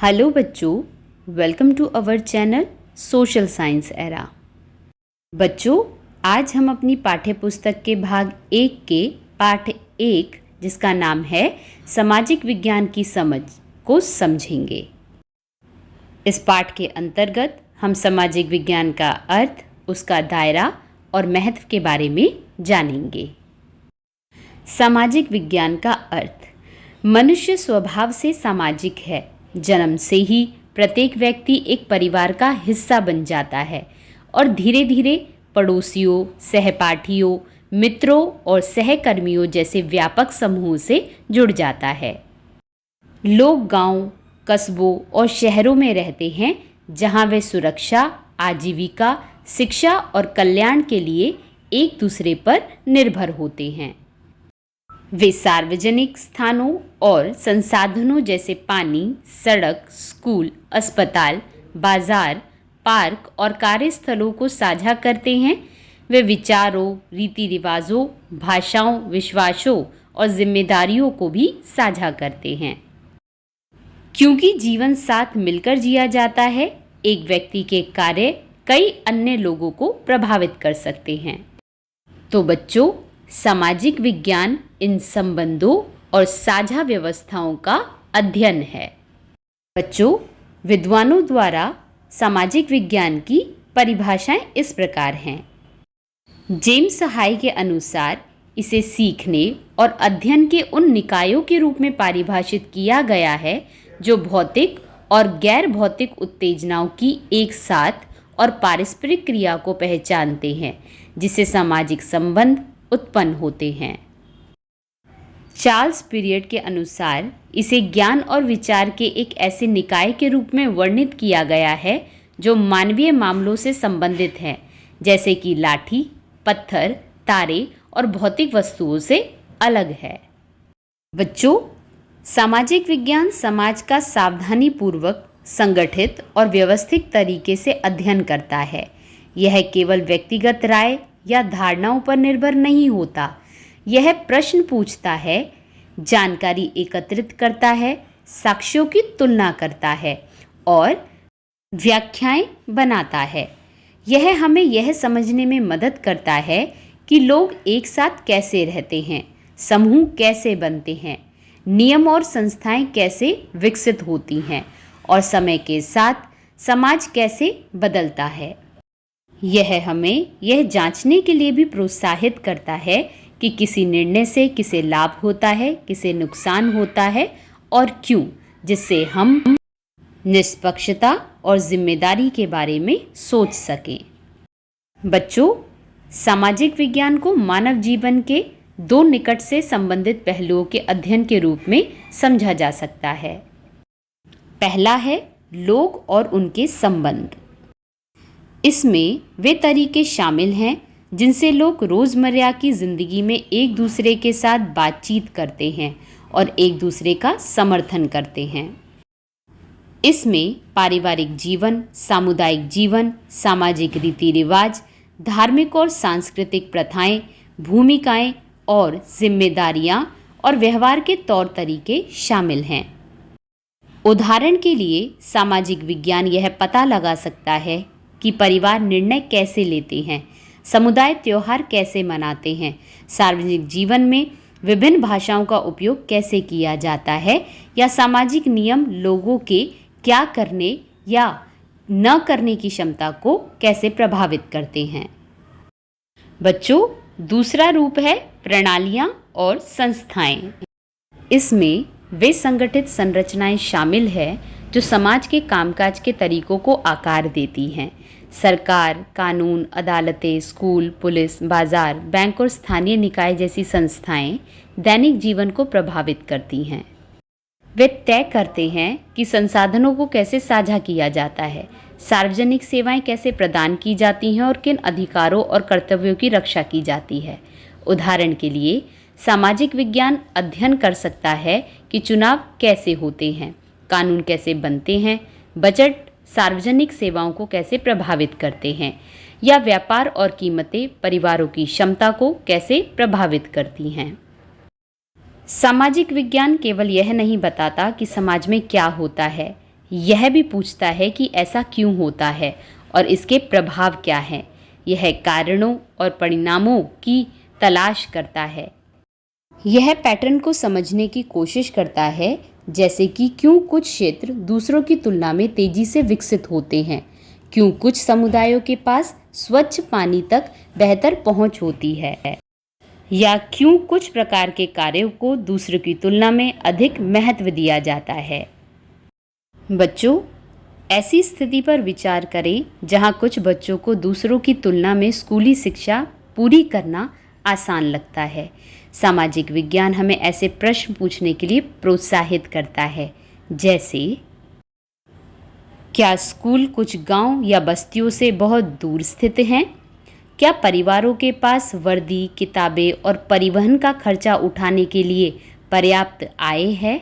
Hello बच्चों, welcome to our channel social science era. बच्चों, आज हम अपनी पाठ्य पुस्तक के भाग 1 के पाठ 1 जिसका नाम है सामाजिक विज्ञान की समझ को समझेंगे। इस पाठ के अंतर्गत हम सामाजिक विज्ञान का अर्थ, उसका दायरा और महत्व के बारे में जानेंगे। सामाजिक विज्ञान का अर्थ: मनुष्य स्वभाव से सामाजिक है। जन्म से ही प्रत्येक व्यक्ति एक परिवार का हिस्सा बन जाता है और धीरे धीरे पड़ोसियों, सहपाठियों, मित्रों और सहकर्मियों जैसे व्यापक समूहों से जुड़ जाता है। लोग गांव, कस्बों और शहरों में रहते हैं, जहां वे सुरक्षा, आजीविका, शिक्षा और कल्याण के लिए एक दूसरे पर निर्भर होते हैं। वे सार्वजनिक स्थानों और संसाधनों जैसे पानी, सड़क, स्कूल, अस्पताल, बाजार, पार्क और कार्यस्थलों को साझा करते हैं। वे विचारों, रीति रिवाजों, भाषाओं, विश्वासों और जिम्मेदारियों को भी साझा करते हैं। क्योंकि जीवन साथ मिलकर जिया जाता है, एक व्यक्ति के कार्य कई अन्य लोगों को प्रभावित कर सकते हैं। तो बच्चों, सामाजिक विज्ञान इन संबंधों और साझा व्यवस्थाओं का अध्ययन है। बच्चों, विद्वानों द्वारा सामाजिक विज्ञान की परिभाषाएं इस प्रकार हैं। जेम्स हाई के अनुसार इसे सीखने और अध्ययन के उन निकायों के रूप में परिभाषित किया गया है जो भौतिक और गैर भौतिक उत्तेजनाओं की एक साथ और पारस्परिक क्रिया को पहचानते हैं, जिससे सामाजिक संबंध उत्पन्न होते हैं। चार्ल्स पीरियड के अनुसार इसे ज्ञान और विचार के एक ऐसे निकाय के रूप में वर्णित किया गया है जो मानवीय मामलों से संबंधित है, जैसे कि लाठी, पत्थर, तारे और भौतिक वस्तुओं से अलग है। बच्चों, सामाजिक विज्ञान समाज का सावधानीपूर्वक, संगठित और व्यवस्थित तरीके से अध्ययन करता है। यह केवल व्यक्तिगत राय या धारणाओं पर निर्भर नहीं होता। यह प्रश्न पूछता है, जानकारी एकत्रित करता है, साक्ष्यों की तुलना करता है और व्याख्याएं बनाता है। यह हमें यह समझने में मदद करता है कि लोग एक साथ कैसे रहते हैं, समूह कैसे बनते हैं, नियम और संस्थाएं कैसे विकसित होती हैं और समय के साथ समाज कैसे बदलता है। यह हमें यह जांचने के लिए भी प्रोत्साहित करता है कि किसी निर्णय से किसे लाभ होता है, किसे नुकसान होता है और क्यों, जिससे हम निष्पक्षता और जिम्मेदारी के बारे में सोच सकें। बच्चों, सामाजिक विज्ञान को मानव जीवन के दो निकट से संबंधित पहलुओं के अध्ययन के रूप में समझा जा सकता है। पहला है लोग और उनके संबंध। इसमें वे तरीके शामिल हैं जिनसे लोग रोज़मर्रा की ज़िंदगी में एक दूसरे के साथ बातचीत करते हैं और एक दूसरे का समर्थन करते हैं। इसमें पारिवारिक जीवन, सामुदायिक जीवन, सामाजिक रीति रिवाज, धार्मिक और सांस्कृतिक प्रथाएं, भूमिकाएं और जिम्मेदारियां और व्यवहार के तौर तरीके शामिल हैं। उदाहरण के लिए, सामाजिक विज्ञान यह पता लगा सकता है कि परिवार निर्णय कैसे लेते हैं, समुदाय त्योहार कैसे मनाते हैं, सार्वजनिक जीवन में विभिन्न भाषाओं का उपयोग कैसे किया जाता है या सामाजिक नियम लोगों के क्या करने या न करने की क्षमता को कैसे प्रभावित करते हैं। बच्चों, दूसरा रूप है प्रणालियां और संस्थाएं। इसमें वे संगठित संरचनाएं शामिल हैं जो समाज के कामकाज के तरीकों को आकार देती हैं। सरकार, कानून, अदालतें, स्कूल, पुलिस, बाजार, बैंक और स्थानीय निकाय जैसी संस्थाएं दैनिक जीवन को प्रभावित करती हैं। वे तय करते हैं कि संसाधनों को कैसे साझा किया जाता है, सार्वजनिक सेवाएं कैसे प्रदान की जाती हैं और किन अधिकारों और कर्तव्यों की रक्षा की जाती है। उदाहरण के लिए, सामाजिक विज्ञान अध्ययन कर सकता है कि चुनाव कैसे होते हैं, कानून कैसे बनते हैं, बजट सार्वजनिक सेवाओं को कैसे प्रभावित करते हैं या व्यापार और कीमतें परिवारों की क्षमता को कैसे प्रभावित करती हैं। सामाजिक विज्ञान केवल यह नहीं बताता कि समाज में क्या होता है, यह भी पूछता है कि ऐसा क्यों होता है और इसके प्रभाव क्या हैं। यह कारणों और परिणामों की तलाश करता है। यह पैटर्न को समझने की कोशिश करता है, जैसे कि क्यों कुछ क्षेत्र दूसरों की तुलना में तेजी से विकसित होते हैं, क्यों कुछ समुदायों के पास स्वच्छ पानी तक बेहतर पहुंच होती है, या क्यों कुछ प्रकार के कार्यों को दूसरों की तुलना में अधिक महत्व दिया जाता है। बच्चों, ऐसी स्थिति पर विचार करें जहां कुछ बच्चों को दूसरों की तुलना में स्कूली शिक्षा पूरी करना आसान लगता है। सामाजिक विज्ञान हमें ऐसे प्रश्न पूछने के लिए प्रोत्साहित करता है, जैसे क्या स्कूल कुछ गांव या बस्तियों से बहुत दूर स्थित हैं? क्या परिवारों के पास वर्दी, किताबें और परिवहन का खर्चा उठाने के लिए पर्याप्त आय है?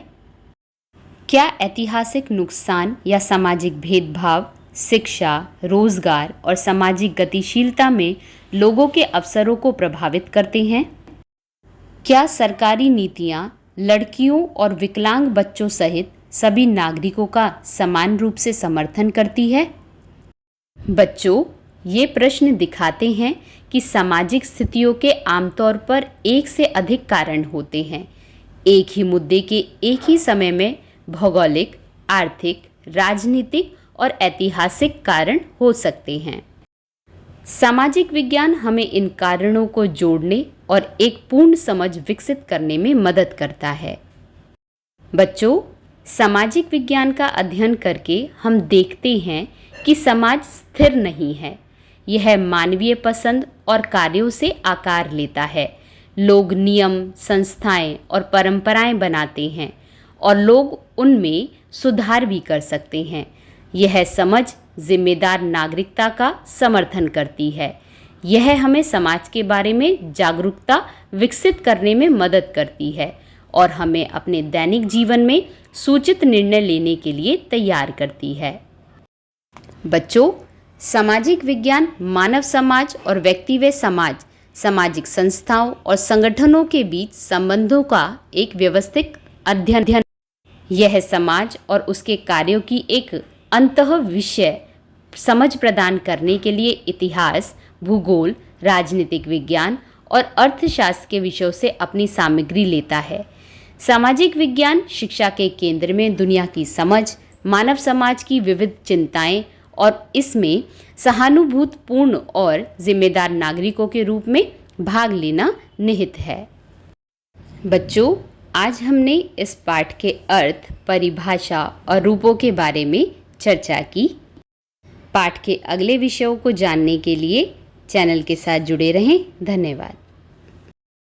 क्या ऐतिहासिक नुकसान या सामाजिक भेदभाव शिक्षा, रोजगार और सामाजिक गतिशीलता में लोगों के अवसरों को प्रभावित करते हैं? क्या सरकारी नीतियां लड़कियों और विकलांग बच्चों सहित सभी नागरिकों का समान रूप से समर्थन करती है? बच्चों, ये प्रश्न दिखाते हैं कि सामाजिक स्थितियों के आमतौर पर एक से अधिक कारण होते हैं। एक ही मुद्दे के एक ही समय में भौगोलिक, आर्थिक, राजनीतिक और ऐतिहासिक कारण हो सकते हैं। सामाजिक विज्ञान हमें इन कारणों को जोड़ने और एक पूर्ण समझ विकसित करने में मदद करता है। बच्चों, सामाजिक विज्ञान का अध्ययन करके हम देखते हैं कि समाज स्थिर नहीं है। यह मानवीय पसंद और कार्यों से आकार लेता है। लोग नियम, संस्थाएं और परंपराएं बनाते हैं और लोग उनमें सुधार भी कर सकते हैं। यह समझ जिम्मेदार नागरिकता का समर्थन करती है। यह हमें समाज के बारे में जागरूकता विकसित करने में मदद करती है और हमें अपने दैनिक जीवन में सूचित निर्णय लेने के लिए तैयार करती है। बच्चों, सामाजिक विज्ञान मानव समाज और व्यक्ति व समाज, सामाजिक संस्थाओं और संगठनों के बीच संबंधों का एक व्यवस्थित अध्ययन। यह समाज और उसके कार्यों की एक अंतः विषय समझ प्रदान करने के लिए इतिहास, भूगोल, राजनीतिक विज्ञान और अर्थशास्त्र के विषयों से अपनी सामग्री लेता है। सामाजिक विज्ञान शिक्षा के केंद्र में दुनिया की समझ, मानव समाज की विविध चिंताएं और इसमें सहानुभूतिपूर्ण और जिम्मेदार नागरिकों के रूप में भाग लेना निहित है। बच्चों, आज हमने इस पाठ के अर्थ, परिभाषा और रूपों के बारे में चर्चा की। पाठ के अगले विषयों को जानने के लिए चैनल के साथ जुड़े रहें। धन्यवाद।